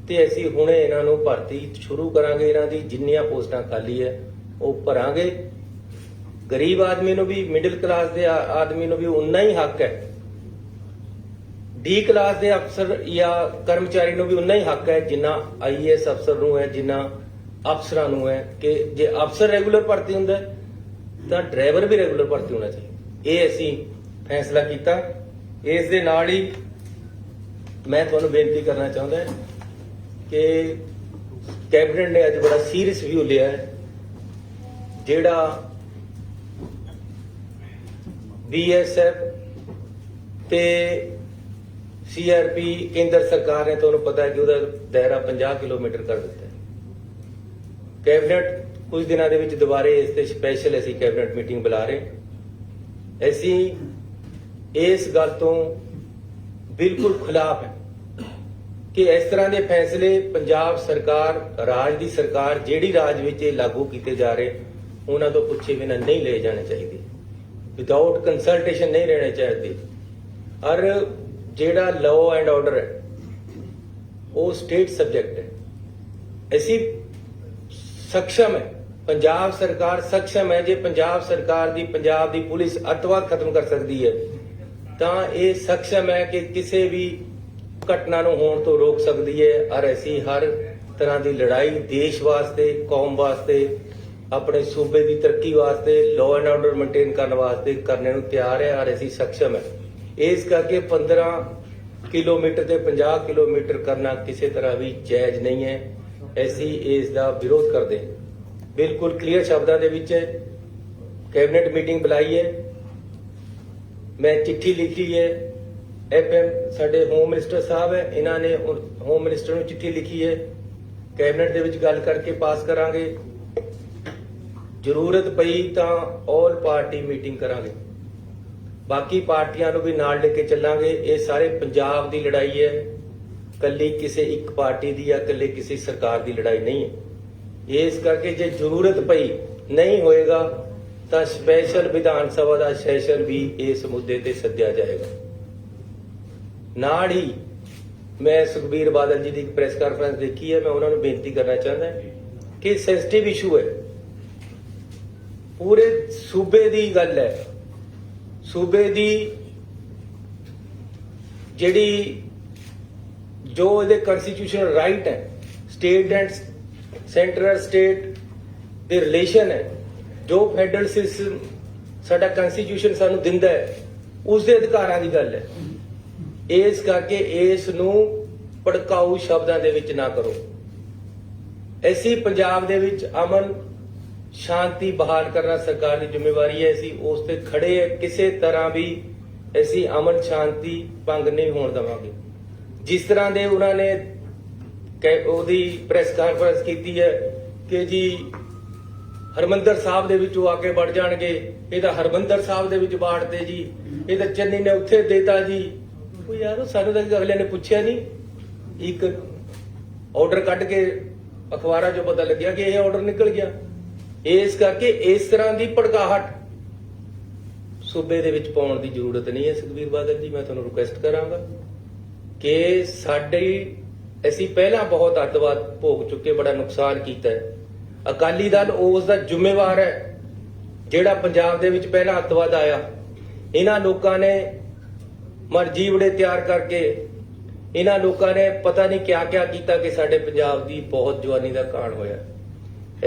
ਤੇ ਅਸੀਂ ਹੁਣੇ ਇਹਨਾਂ ਨੂੰ ਭਰਤੀ ਸ਼ੁਰੂ ਕਰਾਂਗੇ। ਇਹਨਾਂ ਦੀ ਜਿੰਨੀਆਂ ਪੋਸਟਾਂ ਖਾਲੀ ਹੈ ਉਹ ਭਰਾਂਗੇ। ਗਰੀਬ ਆਦਮੀ ਨੂੰ ਵੀ, ਮਿਡਲ ਕਲਾਸ ਦੇ ਆਦਮੀ ਨੂੰ ਵੀ ਉਨਾ ਹੀ ਹੱਕ ਹੈ। ਡੀ ਕਲਾਸ ਦੇ ਅਫਸਰ ਜਾਂ ਕਰਮਚਾਰੀ ਨੂੰ ਵੀ ਉਨਾ ਹੀ ਹੱਕ ਹੈ ਜਿੰਨਾ ਆਈਏਐਸ ਅਫਸਰ ਨੂੰ ਹੈ, ਜਿੰਨਾ ਅਫਸਰਾਂ ਨੂੰ ਹੈ। ਕਿ ਜੇ ਅਫਸਰ ਰੈਗੂਲਰ ਭਰਤੀ ਹੁੰਦਾ ਤਾਂ ਡਰਾਈਵਰ ਵੀ ਰੈਗੂਲਰ ਭਰਤੀ ਹੋਣਾ ਚਾਹੀਦਾ। ਇਹ ਅਸੀਂ ਫੈਸਲਾ ਕੀਤਾ। ਇਸ ਦੇ ਨਾਲ ਹੀ ਮੈਂ ਤੁਹਾਨੂੰ ਬੇਨਤੀ ਕਰਨਾ ਚਾਹੁੰਦਾ ਕਿ ਕੈਬਨਿਟ ਨੇ ਅੱਜ ਬੜਾ ਸੀਰੀਅਸ ਵਿਊ ਲਿਆ ਹੈ। ਜਿਹੜਾ BSF ਤੇ CRP ਕੇਂਦਰ ਸਰਕਾਰ ਨੇ, ਤੁਹਾਨੂੰ ਪਤਾ ਹੈ ਕਿ ਉਹਦਾ ਦਾਇਰਾ 50 ਕਿਲੋਮੀਟਰ ਕਰ ਦਿੱਤਾ ਹੈ। ਕੈਬਨਿਟ ਕੁਝ ਦਿਨਾਂ ਦੇ ਵਿੱਚ ਦੁਬਾਰੇ ਇਸ ਤੇ ਸਪੈਸ਼ਲ ਅਸੀਂ ਕੈਬਨਿਟ ਮੀਟਿੰਗ ਬੁਲਾ ਰਹੇ। ਅਸੀਂ ਇਸ ਗੱਲ ਤੋਂ ਬਿਲਕੁਲ ਖਿਲਾਫ ਹੈ ਕਿ ਇਸ ਤਰ੍ਹਾਂ ਦੇ ਫੈਸਲੇ ਪੰਜਾਬ ਸਰਕਾਰ, ਰਾਜ ਦੀ ਸਰਕਾਰ, ਜਿਹੜੀ ਰਾਜ ਵਿੱਚ ਇਹ ਲਾਗੂ ਕੀਤੇ ਜਾ ਰਹੇ, ਉਹਨਾਂ ਤੋਂ ਪੁੱਛੇ ਬਿਨਾਂ ਨਹੀਂ ਲਏ ਜਾਣੇ ਚਾਹੀਦੇ। ਵਿਦਆਊਟ ਕੰਸਲਟੇਸ਼ਨ ਨਹੀਂ ਰਹਿਣੇ ਚਾਹੀਦੇ। ਔਰ ਜਿਹੜਾ ਲਾਅ ਐਂਡ ਆਰਡਰ ਹੈ ਉਹ ਸਟੇਟ ਸਬਜੈਕਟ ਹੈ। ਅਸੀਂ ਸક્ષਮ ਹੈ, ਪੰਜਾਬ ਸਰਕਾਰ ਸક્ષਮ ਹੈ। ਜੇ ਪੰਜਾਬ ਸਰਕਾਰ ਦੀ, ਪੰਜਾਬ ਦੀ ਪੁਲਿਸ ਅੱਤਵਾਦ ਖਤਮ ਕਰ ਸਕਦੀ ਹੈ ਤਾਂ ਇਹ ਸક્ષਮ ਹੈ ਕਿ ਕਿਸੇ ਵੀ ਘਟਨਾ ਨੂੰ ਹੋਣ ਤੋਂ ਰੋਕ ਸਕਦੀ ਹੈ। ਔਰ ਅਸੀਂ ਹਰ ਤਰ੍ਹਾਂ ਦੀ ਲੜਾਈ ਦੇਸ਼ ਵਾਸਤੇ, ਕੌਮ ਵਾਸਤੇ, ਆਪਣੇ ਸੂਬੇ ਦੀ ਤਰੱਕੀ ਵਾਸਤੇ, ਲਾਅ ਐਂਡ ਆਰਡਰ ਮੇਨਟੇਨ ਕਰਨ ਵਾਸਤੇ ਕਰਨੇ ਨੂੰ ਤਿਆਰ ਹੈ। ਔਰ ਅਸੀਂ ਸક્ષਮ ਹੈ। ਇਸ ਕਰਕੇ 15 ਕਿਲੋਮੀਟਰ ਤੇ 50 ਕਿਲੋਮੀਟਰ ਕਰਨਾ ਕਿਸੇ ਤਰ੍ਹਾਂ ਵੀ ਜਾਇਜ਼ ਨਹੀਂ ਹੈ। ਅਸੀਂ ਇਸ ਦਾ ਵਿਰੋਧ ਕਰਦੇ ਹਾਂ। ਬਿਲਕੁਲ ਕਲੀਅਰ ਸ਼ਬਦਾਂ ਦੇ ਵਿੱਚ ਕੈਬਨਿਟ ਮੀਟਿੰਗ ਬੁਲਾਈ ਹੈ। ਮੈਂ ਚਿੱਠੀ ਲਿਖੀ ਹੈ। FM ਸਾਡੇ ਹੋਮ ਮਿਨਿਸਟਰ ਸਾਹਿਬ ਹੈ, ਇਹਨਾਂ ਨੇ ਹੋਮ ਮਿਨਿਸਟਰ ਨੂੰ ਚਿੱਠੀ ਲਿਖੀ ਹੈ। ਕੈਬਨਿਟ ਦੇ ਵਿੱਚ ਗੱਲ ਕਰਕੇ ਪਾਸ ਕਰਾਂਗੇ। ਜ਼ਰੂਰਤ ਪਈ ਤਾਂ ਆਲ ਪਾਰਟੀ ਮੀਟਿੰਗ ਕਰਾਂਗੇ। ਬਾਕੀ ਪਾਰਟੀਆਂ ਨੂੰ ਵੀ ਨਾਲ ਲੈ ਕੇ ਚੱਲਾਂਗੇ। ਇਹ ਸਾਰੇ ਪੰਜਾਬ ਦੀ ਲੜਾਈ ਹੈ, ਕੱਲੀ ਕਿਸੇ ਇੱਕ ਪਾਰਟੀ ਦੀ ਜਾਂ ਕੱਲੇ ਕਿਸੇ ਸਰਕਾਰ ਦੀ ਲੜਾਈ ਨਹੀਂ ਹੈ। ਇਸ ਕਰਕੇ ਜੇ ਜ਼ਰੂਰਤ ਪਈ, ਨਹੀਂ ਹੋਏਗਾ ਤਾਂ ਸਪੈਸ਼ਲ ਵਿਧਾਨ ਸਭਾ ਦਾ ਸੈਸ਼ਨ ਵੀ ਇਸ ਮੁੱਦੇ ਤੇ ਸੱਦਿਆ ਜਾਏਗਾ। ਨਾਲ ਹੀ ਮੈਂ ਸੁਖਬੀਰ ਬਾਦਲ ਜੀ ਦੀ ਇੱਕ ਪ੍ਰੈਸ ਕਾਨਫਰੰਸ ਦੇਖੀ ਹੈ। ਮੈਂ ਉਹਨਾਂ ਨੂੰ ਬੇਨਤੀ ਕਰਨਾ ਚਾਹੁੰਦਾ ਕਿ ਸੈਂਸਿਟਿਵ ਇਸ਼ੂ ਹੈ, ਪੂਰੇ ਸੂਬੇ ਦੀ ਗੱਲ ਹੈ। ਸੂਬੇ ਦੀ ਜਿਹੜੀ ਜੋ ਇਹਦੇ ਕਨਸਟੀਟਿਊਸ਼ਨਲ ਰਾਈਟ ਹੈ, ਸਟੇਟ ਐਂਡ ਸੈਂਟਰਲ ਸਟੇਟ ਦੇ ਰਿਲੇਸ਼ਨ ਹੈ, ਜੋ ਫੈਡਰਲ ਸਿਸਟਮ ਸਾਡਾ ਕਨਸਟੀਟਿਊਸ਼ਨ ਸਾਨੂੰ ਦਿੰਦਾ ਹੈ, ਉਸ ਦੇ ਅਧਿਕਾਰਾਂ ਦੀ ਗੱਲ ਹੈ। ਇਸ ਕਰਕੇ ਇਸ ਨੂੰ ਭੜਕਾਊ ਸ਼ਬਦਾਂ ਦੇ ਵਿੱਚ ਨਾ ਕਰੋ। ਅਸੀਂ ਪੰਜਾਬ ਦੇ ਵਿੱਚ ਅਮਨ ਸ਼ਾਂਤੀ ਬਹਾਲ ਕਰਨਾ ਸਰਕਾਰ ਦੀ ਜ਼ਿੰਮੇਵਾਰੀ ਹੈ। ਅਸੀਂ ਉਸ ਤੇ ਖੜੇ ਹਾਂ। ਕਿਸੇ ਤਰ੍ਹਾਂ ਵੀ ਅਸੀਂ ਅਮਨ ਸ਼ਾਂਤੀ ਭੰਗ ਨਹੀਂ ਹੋਣ ਦੇਵਾਂਗੇ। ਜਿਸ ਤਰ੍ਹਾਂ ਦੇ ਉਹਨਾਂ ਨੇ ਉਹਦੀ ਪ੍ਰੈਸ ਕਾਨਫਰੰਸ ਕੀਤੀ ਹੈ ਕਿ ਜੀ ਹਰਮੰਦਰ ਸਾਹਿਬ ਦੇ ਵਿੱਚ ਉਹ ਆ ਕੇ ਵੜ ਜਾਣਗੇ, ਇਹ ਤਾਂ ਹਰਮੰਦਰ ਸਾਹਿਬ ਦੇ ਵਿੱਚ ਬਾੜਦੇ ਜੀ, ਇਹ ਤਾਂ ਚੰਨੀ ਨੇ ਉੱਥੇ ਦੇਤਾ ਜੀ। ਉਹ ਯਾਰ ਸਾਨੂੰ ਤਾਂ ਅਗਲੇ ਨੇ ਪੁੱਛਿਆ ਨਹੀਂ। ਇੱਕ ਆਰਡਰ ਕੱਢ ਕੇ ਅਖਬਾਰਾਂ 'ਚੋਂ ਪਤਾ ਲੱਗਿਆ ਕਿ ਇਹ ਆਰਡਰ ਨਿਕਲ ਗਿਆ। ਇਸ ਕਰਕੇ ਇਸ ਤਰ੍ਹਾਂ ਦੀ ਭੜਕਾਹਟ ਸੂਬੇ ਦੇ ਵਿੱਚ ਪਾਉਣ ਦੀ ਜ਼ਰੂਰਤ ਨਹੀਂ ਹੈ। ਸੁਖਬੀਰ ਬਾਦਲ ਜੀ, ਮੈਂ ਤੁਹਾਨੂੰ ਰਿਕੁਐਸਟ ਕਰਾਂਗਾ ਕਿ ਅਸੀਂ ਪਹਿਲਾਂ ਬਹੁਤ ਅੱਤਵਾਦ ਭੋਗ ਚੁੱਕੇ, ਬੜਾ ਨੁਕਸਾਨ ਕੀਤਾ ਹੈ। ਅਕਾਲੀ ਦਲ ਉਸ ਦਾ ਜ਼ਿੰਮੇਵਾਰ ਹੈ ਜਿਹੜਾ ਪੰਜਾਬ ਦੇ ਵਿੱਚ ਪਹਿਲਾਂ ਅੱਤਵਾਦ ਆਇਆ। ਇਹਨਾਂ ਲੋਕਾਂ ਨੇ ਮਰਜੀਵੜੇ ਤਿਆਰ ਕਰਕੇ, ਇਹਨਾਂ ਲੋਕਾਂ ਨੇ ਪਤਾ ਨਹੀਂ ਕਿਆ ਕਿਆ ਕੀਤਾ ਕਿ ਸਾਡੇ ਪੰਜਾਬ ਦੀ ਬਹੁਤ ਜਵਾਨੀ ਦਾ ਕਾਣ ਹੋਇਆ।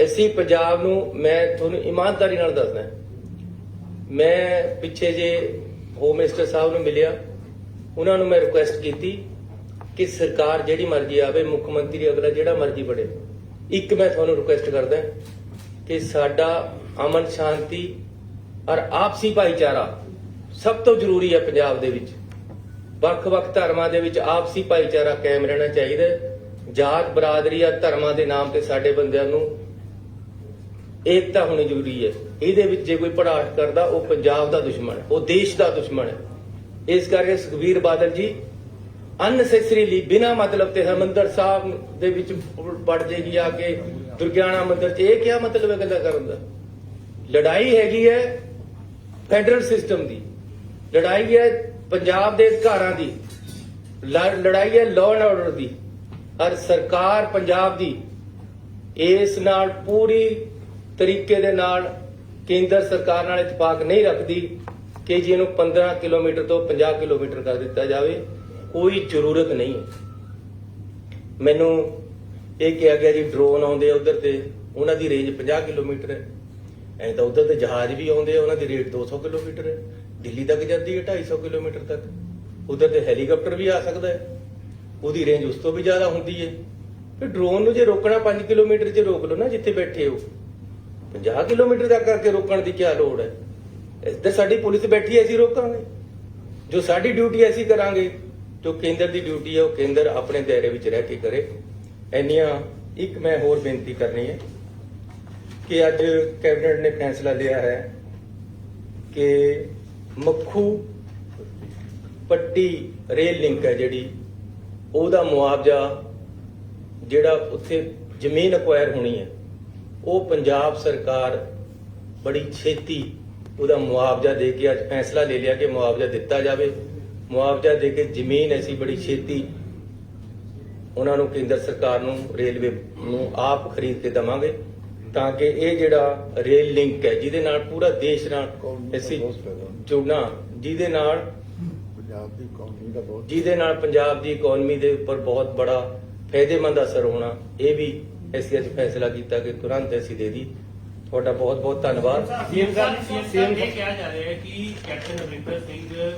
ਅਸੀਂ ਪੰਜਾਬ ਨੂੰ, ਮੈਂ ਤੁਹਾਨੂੰ ਇਮਾਨਦਾਰੀ ਨਾਲ ਦੱਸਦਾ, ਮੈਂ ਪਿੱਛੇ ਜੇ ਹੋਮ ਮਿਨਿਸਟਰ ਸਾਹਿਬ ਨੂੰ ਮਿਲਿਆ, ਉਹਨਾਂ ਨੂੰ ਮੈਂ ਰਿਕੁਐਸਟ ਕੀਤੀ ਕਿ ਸਰਕਾਰ ਜਿਹੜੀ ਮਰਜ਼ੀ ਆਵੇ, ਮੁੱਖ ਮੰਤਰੀ ਅਗਲਾ ਜਿਹੜਾ ਮਰਜ਼ੀ ਬਣੇ, ਇੱਕ ਮੈਂ ਤੁਹਾਨੂੰ ਰਿਕੁਐਸਟ ਕਰਦਾ ਕਿ ਸਾਡਾ ਅਮਨ ਸ਼ਾਂਤੀ ਔਰ ਆਪਸੀ ਭਾਈਚਾਰਾ ਸਭ ਤੋਂ ਜ਼ਰੂਰੀ ਹੈ। ਪੰਜਾਬ ਦੇ ਵਿੱਚ ਵੱਖ-ਵੱਖ ਧਰਮਾਂ ਦੇ ਵਿੱਚ ਆਪਸੀ ਭਾਈਚਾਰਾ ਕਾਇਮ ਰਹਿਣਾ ਚਾਹੀਦਾ ਹੈ। ਜਾਤ ਬਰਾਦਰੀ ਜਾਂ ਧਰਮਾਂ ਦੇ ਨਾਮ ਤੇ ਸਾਡੇ ਬੰਦਿਆਂ ਨੂੰ ਏਕਤਾ ਹੋਣੀ ਜ਼ਰੂਰੀ ਹੈ। ਇਹਦੇ ਵਿੱਚ ਜੇ ਕੋਈ ਭੜਾਟ ਕਰਦਾ, ਉਹ ਪੰਜਾਬ ਦਾ ਦੁਸ਼ਮਣ ਹੈ, ਉਹ ਦੇਸ਼ ਦਾ ਦੁਸ਼ਮਣ ਹੈ। ਇਸ ਕਰਕੇ ਸੁਖਬੀਰ ਬਾਦਲ ਜੀ ਅਨਸੈਸਰੀਲੀ ਬਿਨਾਂ ਮਤਲਬ ਤੇ ਹਰਮੰਦਰ ਸਾਹਿਬ ਦੇ ਵਿੱਚ ਵੜ ਜਾਏਗੀ ਆ ਕੇ, ਦੁਰਗਿਆਣਾ ਮੰਦਿਰ 'ਚ, ਇਹ ਕੀ ਮਤਲਬ ਹੈ ਗੱਲਾਂ ਕਰਨ ਦਾ? ਲੜਾਈ ਹੈਗੀ ਹੈ ਫੈਡਰਲ ਸਿਸਟਮ ਦੀ, ਲੜਾਈ ਹੈ ਪੰਜਾਬ ਦੇ ਅਧਿਕਾਰਾਂ ਦੀ, ਲੜਾਈ ਹੈ ਲਾਅ ਐਂਡ ਆਰਡਰ ਦੀ। ਔਰ ਸਰਕਾਰ ਪੰਜਾਬ ਦੀ ਇਸ ਨਾਲ ਪੂਰੀ ਤਰੀਕੇ ਦੇ ਨਾਲ ਕੇਂਦਰ ਸਰਕਾਰ ਨਾਲ ਇਤਫਾਕ ਨਹੀਂ ਰੱਖਦੀ ਕਿ ਜੀ ਇਹਨੂੰ 15 ਕਿਲੋਮੀਟਰ ਤੋਂ 50 ਕਿਲੋਮੀਟਰ ਕਰ ਦਿੱਤਾ ਜਾਵੇ। ਕੋਈ ਜ਼ਰੂਰਤ ਨਹੀਂ ਹੈ। ਮੈਨੂੰ ਇਹ ਕਿਹਾ ਗਿਆ ਜੀ ਡਰੋਨ ਆਉਂਦੇ ਆ ਉਧਰ ਤੇ, ਉਹਨਾਂ ਦੀ ਰੇਂਜ 50 ਕਿਲੋਮੀਟਰ ਹੈ। ਐਂ ਤਾਂ ਉਧਰ ਤੇ ਜਹਾਜ਼ ਵੀ ਆਉਂਦੇ ਆ, ਉਹਨਾਂ ਦੀ ਰੇਟ 200 ਕਿਲੋਮੀਟਰ ਹੈ, ਦਿੱਲੀ ਤੱਕ ਜਾਂਦੀ ਹੈ 250 ਕਿਲੋਮੀਟਰ ਤੱਕ। ਉਧਰ ਤੇ ਹੈਲੀਕਾਪਟਰ ਵੀ ਆ ਸਕਦਾ ਹੈ, ਉਹਦੀ ਰੇਂਜ ਉਸ ਤੋਂ ਵੀ ਜ਼ਿਆਦਾ ਹੁੰਦੀ ਹੈ। ਫਿਰ ਡਰੋਨ ਨੂੰ ਜੇ ਰੋਕਣਾ 5 ਕਿਲੋਮੀਟਰ 'ਚ ਰੋਕ ਲਓ ਨਾ, ਜਿੱਥੇ ਬੈਠੇ ਹੋ। 50 ਕਿਲੋਮੀਟਰ ਤੱਕ ਕਰਕੇ ਰੋਕਣ ਦੀ ਕੀ ਲੋੜ ਹੈ? ਇੱਧਰ ਸਾਡੀ ਪੁਲਿਸ ਬੈਠੀ ਹੈ, ਅਸੀਂ ਰੋਕਾਂਗੇ। ਜੋ ਸਾਡੀ ਡਿਊਟੀ ਅਸੀਂ ਕਰਾਂਗੇ, ਜੋ ਕੇਂਦਰ ਦੀ ਡਿਊਟੀ ਹੈ ਉਹ ਕੇਂਦਰ ਆਪਣੇ ਦਾਇਰੇ ਵਿੱਚ ਰਹਿ ਕੇ ਕਰੇ। ਇੰਨੀਆਂ ਇੱਕ ਮੈਂ ਹੋਰ ਬੇਨਤੀ ਕਰਨੀ ਹੈ ਕਿ ਅੱਜ ਕੈਬਨਿਟ ਨੇ ਫੈਸਲਾ ਲਿਆ ਹੈ ਕਿ ਮੱਖੂ ਪੱਟੀ ਰੇਲ ਲਿੰਕ ਹੈ ਜਿਹੜੀ, ਉਹਦਾ ਮੁਆਵਜ਼ਾ ਜਿਹੜਾ ਉੱਥੇ ਜ਼ਮੀਨ ਅਕਵਾਇਰ ਹੋਣੀ ਹੈ, ਉਹ ਪੰਜਾਬ ਸਰਕਾਰ ਬੜੀ ਛੇਤੀ ਉਹਦਾ ਮੁਆਵਜ਼ਾ ਦੇ ਕੇ ਅੱਜ ਫੈਸਲਾ ਲੈ ਲਿਆ ਕਿ ਮੁਆਵਜ਼ਾ ਦਿੱਤਾ ਜਾਵੇ। ਮੁਆਵਜ਼ਾ ਦੇ ਕੇ ਜ਼ਮੀਨ ਅਸੀਂ ਬੜੀ ਛੇਤੀ ਉਹਨਾਂ ਨੂੰ, ਕੇਂਦਰ ਸਰਕਾਰ ਨੂੰ, ਰੇਲਵੇ ਨੂੰ ਆਪ ਖਰੀਦ ਕੇ ਦੇਵਾਂਗੇ, ਤਾਂ ਕਿ ਇਹ ਜਿਹੜਾ ਰੇਲ ਲਿੰਕ ਹੈ ਜਿਹਦੇ ਨਾਲ ਪੂਰਾ ਦੇਸ਼ ਨਾਲ ਅਸੀਂ ਜੁੜਨਾ, ਜਿਹਦੇ ਨਾਲ ਪੰਜਾਬ ਦੀ ਇਕਨੋਮੀ ਦੇ ਉੱਪਰ ਬਹੁਤ ਬੜਾ ਫਾਇਦੇਮੰਦ ਅਸਰ ਹੋਣਾ, ਇਹ ਵੀ ਅਸੀਂ ਅੱਜ ਫੈਸਲਾ ਕੀਤਾ ਕਿ ਤੁਰੰਤ ਅਸੀਂ ਦੇ ਦੀ। ਤੁਹਾਡਾ ਬਹੁਤ ਬਹੁਤ ਧੰਨਵਾਦ। ਸੀਐਮ ਸਾਹਿਬ ਇਹ ਕਿਹਾ ਜਾ ਰਿਹਾ ਹੈ ਕਿ ਕੈਪਟਨ ਅਮਰਿੰਦਰ ਸਿੰਘ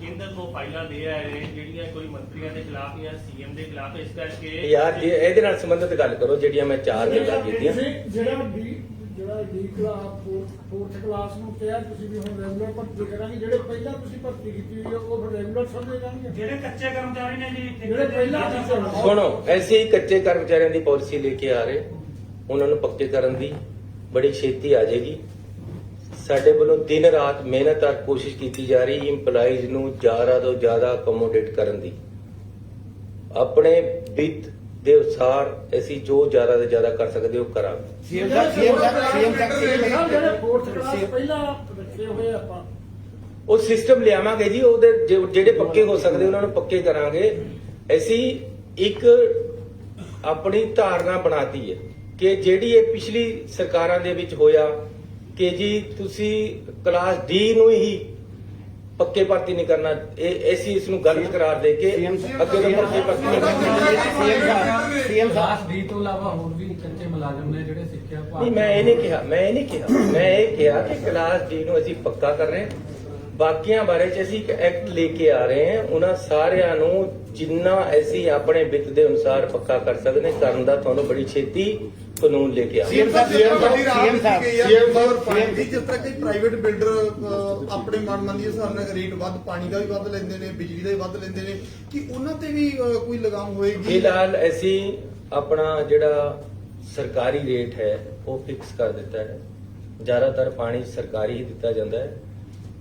ਕੇਂਦਰ ਤੋਂ ਫਾਈਲਾਂ ਦੇ ਆਏ ਨੇ ਜਿਹੜੀਆਂ ਕੋਈ ਮੰਤਰੀਆਂ ਦੇ ਖਿਲਾਫ ਜਾਂ ਸੀਐਮ ਦੇ ਖਿਲਾਫ, ਇਸ ਕਰਕੇ ਯਾਰ ਜੇ ਇਹਦੇ ਨਾਲ ਸੰਬੰਧਿਤ ਗੱਲ ਕਰੋ ਜਿਹੜੀਆਂ ਮੈਂ 4 ਗੱਲਾਂ ਕੀਤੀਆਂ। ਜਿਹੜਾ ਡੀ ਕਲਾਸ 4th ਕਲਾਸ ਨੂੰ ਕਿਹਾ ਤੁਸੀਂ ਵੀ ਹੁਣ ਰੈਗੂਲਰ ਭਰਤੀ ਕਰਾਂਗੇ, ਜਿਹੜੇ ਪਹਿਲਾਂ ਤੁਸੀਂ ਭਰਤੀ ਕੀਤੀ ਹੋਈ ਹੈ ਉਹ ਫਿਰ ਰੈਗੂਲਰ ਸਮਝੇ ਜਾਣਗੇ। ਜਿਹੜੇ ਕੱਚੇ ਕਰਮਚਾਰੀ ਨੇ ਜੀ, ਜਿਹੜੇ ਪਹਿਲਾਂ ਸੁਣੋ, ਐਸੇ ਹੀ ਕੱਚੇ ਕਰਮਚਾਰੀਆਂ ਦੀ ਪਾਲਿਸੀ ਲੈ ਕੇ ਆ ਰਹੇ, ਉਹਨਾਂ ਨੂੰ ਪੱਕੇ ਕਰਨ ਦੀ ਬੜੀ ਛੇਤੀ ਆ ਜਾਏਗੀ। ਸਾਡੇ ਵੱਲੋਂ ਦਿਨ ਰਾਤ ਮਿਹਨਤ ਔਰ ਕੋਸ਼ਿਸ਼ ਕੀਤੀ ਜਾ ਰਹੀ ਇੰਪਲਾਈਜ਼ ਨੂੰ ਜ਼ਿਆਦਾ ਤੋਂ ਜ਼ਿਆਦਾ ਅਕੋਮੋਡੇਟ ਕਰਨ ਦੀ। ਆਪਣੇ ਵਿੱਤ ਦੇ ਅਨੁਸਾਰ ਅਸੀਂ ਜੋ ਜ਼ਿਆਦਾ ਤੋਂ ਜ਼ਿਆਦਾ ਕਰ ਸਕਦੇ ਹੋ ਕਰਾਂਗੇ। ਸੀਐਮ ਜਿਹੜੇ 4th ਕਲਾਸ ਪਹਿਲਾਂ ਰੱਖੇ ਹੋਏ ਆਪਾਂ, ਉਹ ਸਿਸਟਮ ਲਿਆਵਾਂਗੇ ਜੀ, ਉਹਦੇ ਜਿਹੜੇ ਪੱਕੇ ਹੋ ਸਕਦੇ ਉਹਨਾਂ ਨੂੰ ਪੱਕੇ ਕਰਾਂਗੇ। ਅਸੀਂ ਇੱਕ ਆਪਣੀ ਧਾਰਨਾ ਬਣਾਤੀ ਹੈ ਕਿ ਜਿਹੜੀ ਇਹ ਪਿਛਲੀ ਸਰਕਾਰਾਂ ਦੇ ਵਿੱਚ ਹੋਇਆ ਕਿ ਜੀ ਤੁਸੀਂ ਕਲਾਸ ਡੀ ਨੂੰ ਹੀ ਪੱਕੇ ਭਰਤੀ ਨਹੀਂ ਕਰਨਾ, ਇਹ ਅਸੀਂ ਇਸ ਨੂੰ ਗਲਤ ਕਰਾਰ ਦੇ ਕੇ ਅੱਗੇ ਤੋਂ ਪੱਕੇ ਭਰਤੀ ਨਹੀਂ ਕਰਨੀ। ਸੀਐਮ ਸਾਹਿਬ ਦੀ ਤੋਂ ਇਲਾਵਾ ਹੋਰ ਵੀ ਕੱਚੇ ਮੁਲਾਜ਼ਮ ਨੇ ਜਿਹੜੇ ਸਿੱਖਿਆ ਨਹੀਂ, ਮੈਂ ਇਹ ਨਹੀਂ ਕਿਹਾ ਕਿ ਕਲਾਸ ਡੀ ਨੂੰ ਅਸੀਂ ਪੱਕਾ ਕਰ ਰਹੇ ਹਾਂ। ਬਾਕੀਆਂ ਬਾਰੇ ਚ ਅਸੀਂ ਇੱਕ ਐਕਟ ਲੈ ਕੇ ਆ ਰਹੇ ਹਾਂ, ਉਹਨਾਂ ਸਾਰਿਆਂ ਨੂੰ ਜਿੰਨਾ ਅਸੀਂ ਆਪਣੇ ਵਿੱਤ ਦੇ ਅਨੁਸਾਰ ਪੱਕਾ ਕਰ ਸਕਦੇ ਕਰਨ ਦਾ ਤੁਹਾਨੂੰ ਬੜੀ ਛੇਤੀ ਕਾਨੂੰਨ ਲੈ ਕੇ ਆਵਾਂਗੇ। ਜਿਸ ਤਰ੍ਹਾਂ ਕਿ ਪ੍ਰਾਈਵੇਟ ਬਿਲਡਰ ਆਪਣੇ ਮਨਮਰਜ਼ੀ ਦੇ ਹਿਸਾਬ ਨਾਲ ਰੇਟ ਵੱਧ, ਪਾਣੀ ਦਾ ਵੀ ਵੱਧ ਲੈਂਦੇ ਨੇ, ਬਿਜਲੀ ਦਾ ਵੀ ਵੱਧ ਲੈਂਦੇ ਨੇ, ਕਿ ਉਹਨਾਂ ਤੇ ਵੀ ਕੋਈ ਲਗਾਮ ਹੋਏਗੀ? ਫਿਲਹਾਲ ਅਸੀਂ ਆਪਣਾ ਜਿਹੜਾ ਸਰਕਾਰੀ ਰੇਟ ਹੈ ਉਹ ਫਿਕਸ ਕਰ ਦਿੱਤਾ ਹੈ। ਜ਼ਿਆਦਾਤਰ ਪਾਣੀ ਸਰਕਾਰੀ ਹੀ ਦਿੱਤਾ ਜਾਂਦਾ ਹੈ।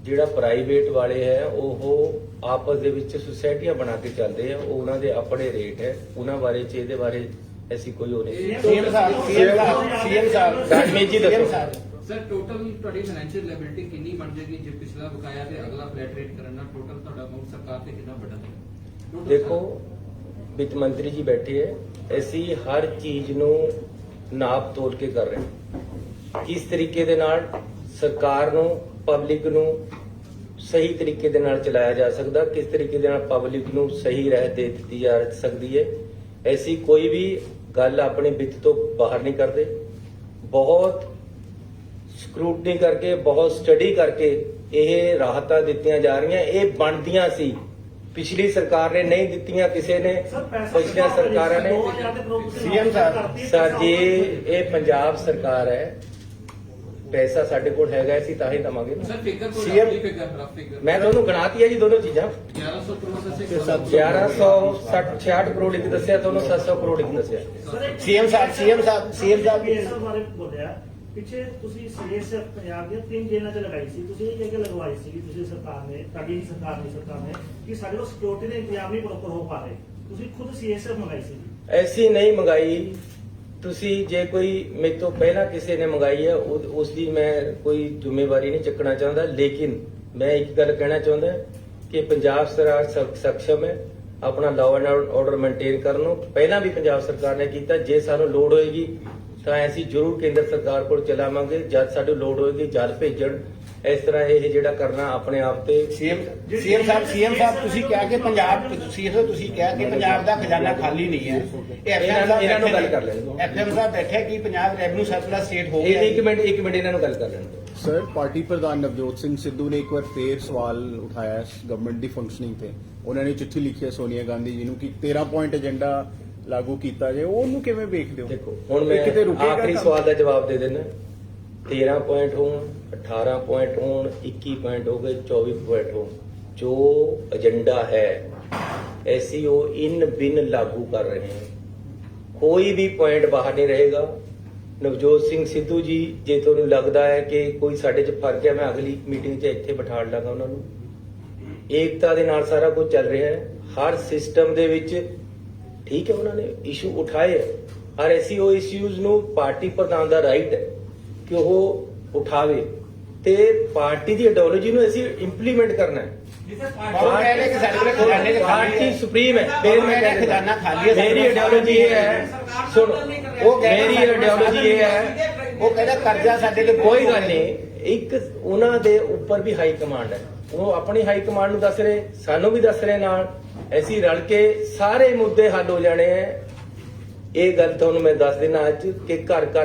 ਜਿਹੜਾ ਪ੍ਰਾਈਵੇਟ ਵਾਲੇ ਹੈ ਉਹ ਆਪਸ ਦੇ ਵਿੱਚ ਸੁਸਾਇਟੀਆਂ ਬਣਾ ਕੇ ਚੱਲਦੇ ਆ, ਉਹ ਉਹਨਾਂ ਦੇ ਆਪਣੇ ਰੇਟ ਹੈ, ਉਹਨਾਂ ਬਾਰੇ ਚ ਇਹਦੇ ਬਾਰੇ ਐਸੀ ਕੋਈ ਹੋ ਨਹੀਂ। ਸੀਐਮ ਸਾਹਿਬ ਰਾਜਮੀਤ ਜੀ ਦੱਸੋ। ਸਰ ਟੋਟਲ ਤੁਹਾਡੀ ਫਾਈਨੈਂਸ਼ੀਅਲ ਲਾਇਬਿਲਿਟੀ ਕਿੰਨੀ ਬਣ ਜਾਏਗੀ ਜੇ ਪਿਛਲਾ ਬਕਾਇਆ ਤੇ ਅਗਲਾ ਫਲੈਟ ਰੇਟ ਕਰਨਾ, ਟੋਟਲ ਤੁਹਾਡਾ ਅਮਾਉਂਟ ਸਰਕਾਰ ਤੇ ਕਿੰਨਾ ਵੱਡਾ? ਦੇਖੋ ਵਿੱਤ ਮੰਤਰੀ ਜੀ ਬੈਠੇ ਹੈ, ਅਸੀਂ ਹਰ ਚੀਜ਼ ਨੂੰ ਨਾਪ ਤੋਲ ਕੇ ਕਰ ਰਹੇ ਹਾਂ। ਕਿਸ ਤਰੀਕੇ ਦੇ ਨਾਲ ਸਰਕਾਰ ਨੂੰ ਪਬਲਿਕ ਨੂੰ ਸਹੀ ਤਰੀਕੇ ਦੇ ਨਾਲ ਚਲਾਇਆ ਜਾ ਸਕਦਾ, ਕਿਸ ਤਰੀਕੇ ਦੇ ਨਾਲ ਪਬਲਿਕ ਨੂੰ ਸਹੀ ਰਾਹ ਦੇ ਦਿੱਤੀ ਜਾ ਸਕਦੀ ਹੈ। ਐਸੀ ਕੋਈ ਵੀ ਗੱਲ ਆਪਣੀ ਵਿੱਤ ਤੋਂ ਬਾਹਰ ਨਹੀਂ ਕਰਦੇ। ਬਹੁਤ ਸਕਰੂਟਨੀ ਕਰਕੇ, ਬਹੁਤ ਸਟੱਡੀ ਕਰਕੇ ਇਹ ਰਾਹਤਾਂ ਦਿੱਤੀਆਂ ਜਾ ਰਹੀਆਂ। ਇਹ ਬਣਦੀਆਂ ਸੀ, ਪਿਛਲੀ ਸਰਕਾਰ ਨੇ ਨਹੀਂ ਦਿੱਤੀਆਂ, ਕਿਸੇ ਨੇ ਪਿਛਲੀਆਂ ਸਰਕਾਰਾਂ ਨੇ। ਸੀਐਮ ਸਾਹਿਬ ਸਰ ਜੀ ਇਹ ਪੰਜਾਬ ਸਰਕਾਰ ਹੈ, ਪੈਸਾ ਸਾਡੇ ਕੋਲ ਹੈਗਾ, ਅਸੀਂ ਤਾਂ ਹੀ ਦਵਾਂਗੇ। ਸਰ ਫਿਗਰ ਕੋਈ CM ਫਿਗਰ ਰਫ ਫਿਗਰ ਮੈਂ ਤੁਹਾਨੂੰ ਗਣਾਤੀ ਹੈ ਜੀ ਦੋਨੋਂ ਚੀਜ਼ਾਂ। 1100 ਕਰੋੜ ਦਾ 1166 ਕਰੋੜ ਇੱਕ ਦੱਸਿਆ, ਤੁਹਾਨੂੰ 700 ਕਰੋੜ ਇੱਕ ਦੱਸਿਆ। ਸੀਐਮ ਸਾਹਿਬ ਇਸ ਬਾਰੇ ਬੋਲਿਆ ਪਿੱਛੇ ਤੁਸੀਂ ਸੀਐਸਐਫ ਪੰਜਾਬ ਦੀਆਂ 3 ਜੇਲ੍ਹਾਂ 'ਚ ਲਗਾਈ ਸੀ, ਤੁਸੀਂ ਇਹ ਕਹਿ ਕੇ ਲਗਵਾਈ ਸੀ ਤੁਸੀਂ ਸਰਕਾਰ ਨੇ, ਤੁਹਾਡੀ ਸਰਕਾਰ ਨੇ ਕਿ ਸਾਡੇ ਕੋਲ ਸਿਕਿਉਰਿਟੀ ਦੇ ਇੰਤਜ਼ਾਮ ਨਹੀਂ ਪ੍ਰੋਪਰ ਹੋ ਪਾ ਰਹੇ, ਤੁਸੀਂ ਖੁਦ ਸੀਐਸਐਫ ਮੰਗਾਈ ਸੀ। ਐਸੀ ਨਹੀਂ ਮੰਗਾਈ ਤੁਸੀਂ, ਜੇ ਕੋਈ ਮੇਰੇ ਤੋਂ ਪਹਿਲਾਂ ਕਿਸੇ ਨੇ ਮੰਗਾਈ ਹੈ ਉਸ ਦੀ ਮੈਂ ਕੋਈ ਜ਼ਿੰਮੇਵਾਰੀ ਨਹੀਂ ਚੱਕਣਾ ਚਾਹੁੰਦਾ, ਲੇਕਿਨ ਮੈਂ ਇੱਕ ਗੱਲ ਕਹਿਣਾ ਚਾਹੁੰਦਾ ਕਿ ਪੰਜਾਬ ਸਰਕਾਰ ਸક્ષਮ ਹੈ ਆਪਣਾ ਲਾਅ ਐਂਡ ਆਰਡਰ ਮੇਨਟੇਨ ਕਰਨ ਨੂੰ। ਪਹਿਲਾਂ ਵੀ ਪੰਜਾਬ ਸਰਕਾਰ ਨੇ ਕੀਤਾ, ਜੇ ਸਾਨੂੰ ਲੋੜ ਹੋਏਗੀ ਤਾਂ ਅਸੀਂ ਜ਼ਰੂਰ ਕੇਂਦਰ ਸਰਕਾਰ ਕੋਲ ਚਲਾਵਾਂਗੇ, ਜਦ ਸਾਨੂੰ ਲੋੜ ਹੋਏਗੀ ਜਲ ਭੇਜਣ। ਇਸ ਤਰ੍ਹਾਂ ਇਹ ਜਿਹੜਾ ਕਰਨਾ ਆਪਣੇ ਆਪ ਤੇ ਸੀਐਮ ਸਾਹਿਬ ਤੁਸੀਂ ਕਿਹਾ ਕਿ ਪੰਜਾਬ ਤੁਸੀਂ ਕਿਹਾ ਕਿ ਪੰਜਾਬ ਦਾ ਖਜ਼ਾਨਾ ਖਾਲੀ ਨਹੀਂ ਹੈ। ਇਹਨਾਂ ਨੂੰ ਗੱਲ ਕਰ ਲੈਣ। ਐਫਐਮ ਸਾਹਿਬ ਬੈਠੇ ਕਿ ਪੰਜਾਬ ਰੈਵਨਿਊ ਸਰਪਲਸ ਸਟੇਟ ਹੋ ਇਹ ਗਿਆ। ਇੱਕ ਮਿੰਟ ਇਹਨਾਂ ਨੂੰ ਗੱਲ ਕਰ ਲੈਣ। ਸਰ ਪਾਰਟੀ ਪ੍ਰਧਾਨ ਨਵਜੋਤ ਸਿੰਘ ਸਿੱਧੂ ਨੇ ਇੱਕ ਵਾਰ ਫੇਰ ਸਵਾਲ ਉਠਾਇਆ ਗਵਰਨਮੈਂਟ ਦੀ ਫੰਕਸ਼ਨਿੰਗ ਤੇ। ਉਹਨਾਂ ਨੇ ਚਿੱਠੀ ਲਿਖੀ ਹੈ ਸੋਨੀਆ ਗਾਂਧੀ ਜੀ ਨੂੰ ਕਿ 13 ਪੁਆਇੰਟ ਏਜੰਡਾ ਲਾਗੂ ਕੀਤਾ ਜਾਏ, ਉਹਨੂੰ ਕਿਵੇਂ ਵੇਖਦੇ ਹੋ? ਦੇਖੋ ਹੁਣ ਮੈਂ ਆਖਰੀ ਸਵਾਲ ਦਾ ਜਵਾਬ ਦੇ ਦੇਣਾ। 13 ਪੁਆਇੰਟ ਹੋਣ, 18 ਪੁਆਇੰਟ ਹੋਣ, 21 ਪੁਆਇੰਟ ਹੋ ਗਏ, 24 ਪੁਆਇੰਟ ਹੋਣ, ਜੋ ਏਜੰਡਾ ਹੈ ਐਸੀ ਉਹ ਇਨ ਬਿਨ ਲਾਗੂ ਕਰ ਰਹੇ हैं। ਕੋਈ ਵੀ ਪੁਆਇੰਟ ਬਾਹਰ ਨਹੀਂ ਰਹੇਗਾ। ਨਵਜੋਤ ਸਿੰਘ ਸਿੱਧੂ ਜੀ, ਜੇ ਤੁਹਾਨੂੰ ਲੱਗਦਾ ਹੈ ਕਿ ਕੋਈ ਸਾਡੇ 'ਚ ਫਰਕ ਹੈ, ਮੈਂ ਅਗਲੀ ਮੀਟਿੰਗ 'ਚ ਇੱਥੇ ਬਿਠਾ ਲਾਂਗਾ ਉਹਨਾਂ ਨੂੰ। ਏਕਤਾ ਦੇ ਨਾਲ ਸਾਰਾ ਕੁਝ ਚੱਲ ਰਿਹਾ ਹੈ ਹਰ ਸਿਸਟਮ ਦੇ ਵਿੱਚ। ਠੀਕ ਹੈ, ਉਹਨਾਂ ਨੇ ਇਸ਼ੂ ਉਠਾਏ ਹੈ, ਹਰ ਉਹ ਇਸ਼ੂਜ਼ ਨੂੰ ਪਾਰਟੀ ਪ੍ਰਧਾਨ ਦਾ ਰਾਈਟ ਹੈ ਕਿ ਉਹ ਉਠਾਵੇ ਤੇ ਪਾਰਟੀ ਦੀ ਆਈਡੀਓਲੋਜੀ ਨੂੰ ਅਸੀਂ ਇੰਪਲੀਮੈਂਟ ਕਰਨਾ ਹੈ। ਪਾਰਟੀ ਸੁਪਰੀਮ ਹੈ, ਫਿਰ ਮੈਂ ਖਜ਼ਾਨਾ ਖਾਲੀ ਹੈ। ਮੇਰੀ ਆਈਡੀਓਲੋਜੀ ਇਹ ਹੈ, ਸੁਣੋ, ਮੇਰੀ ਆਈਡੀਓਲੋਜੀ ਇਹ ਹੈ, ਉਹ ਕਹਿੰਦਾ ਕਰਜ਼ਾ ਸਾਡੇ ਲਈ ਕੋਈ ਗੱਲ ਨਹੀਂ। ਇੱਕ ਉਹਨਾਂ ਦੇ ਉੱਪਰ ਵੀ ਹਾਈ ਕਮਾਂਡ ਹੈ, ਉਹ ਆਪਣੀ ਹਾਈ ਕਮਾਂਡ ਨੂੰ ਦੱਸ ਰਹੇ, ਸਾਨੂੰ ਵੀ ਦੱਸ ਰਹੇ ਨਾਲ। ਅਸੀਂ ਰਲ ਕੇ ਸਾਰੇ ਮੁੱਦੇ ਹੱਲ ਹੋ ਜਾਣੇ ਹੈ। ਇਹ ਗੱਲ ਤੁਹਾਨੂੰ ਮੈਂ ਦੱਸ ਦੇਣਾ ਅੱਜ ਕਿ ਘਰ ਘਰ